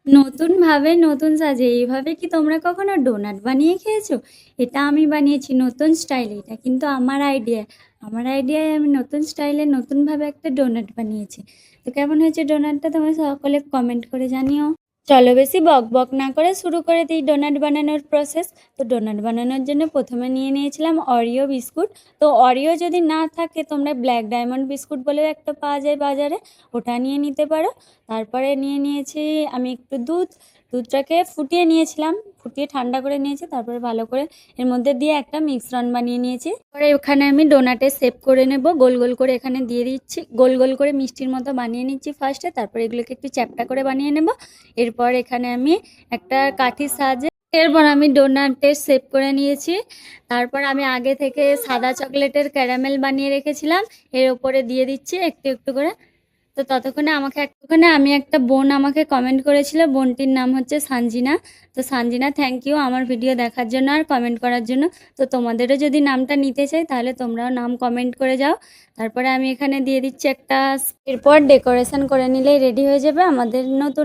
নতুনভাবে নতুন সাজে এইভাবে কি তোমরা কখনো ডোনাট বানিয়ে খেয়েছো? এটা আমি বানিয়েছি নতুন স্টাইলে। এটা কিন্তু আমার আইডিয়া। আমার আইডিয়ায় আমি নতুন স্টাইলে নতুনভাবে একটা ডোনাট বানিয়েছি। তো কেমন হয়েছে ডোনাটটা তোমরা সকলে কমেন্ট করে জানিও। চলো বেশি বকবক না করে শুরু করে দিই ডোনাট বানানোর প্রসেস। তো ডোনাট বানানোর জন্য প্রথমে নিয়ে নিয়েছিলাম অরিও বিস্কুট। তো অরিও যদি না থাকে তোমরা ব্ল্যাক ডায়মন্ড বিস্কুট বলেও একটা পাওয়া যায় বাজারে, ওটা নিয়ে নিতে পারো। তারপরে নিয়ে নিয়েছি আমি একটু দুধটাকে ফুটিয়ে নিয়েছিলাম, ফুটিয়ে ঠান্ডা করে নিয়েছি। তারপরে ভালো করে এর মধ্যে দিয়ে একটা মিশ্রণ বানিয়ে নিয়েছি। পরে ওখানে আমি ডোনাটের শেপ করে নেব, গোল গোল করে এখানে দিয়ে দিচ্ছি, গোল গোল করে মিষ্টির মতো বানিয়ে নিচ্ছি ফার্স্টে। তারপরে এগুলোকে একটু চ্যাপ্টা করে বানিয়ে নেব। এরপর এখানে আমি একটা কাঠির সাহায্যে এরপর আমি ডোনাটের শেপ করে নিয়েছি। তারপর আমি আগে থেকে সাদা চকলেটের ক্যারামেল বানিয়ে রেখেছিলাম, এর ওপরে দিয়ে দিচ্ছি একটু একটু করে। তো ততক্ষণে আমি একটা বোন আমাকে কমেন্ট করেছিল, বোনটির নাম হচ্ছে সানজিনা। তো সানজিনা, থ্যাংক ইউ আমার ভিডিও দেখার জন্য আর কমেন্ট করার জন্য। তো তোমাদেরও যদি নামটা নিতে চাই তাহলে তোমরাও নাম কমেন্ট করে যাও। তারপরে আমি এখানে দিয়ে দিচ্ছি একটা, এরপর ডেকোরেশন করে নিলেই রেডি হয়ে যাবে আমাদের নতুন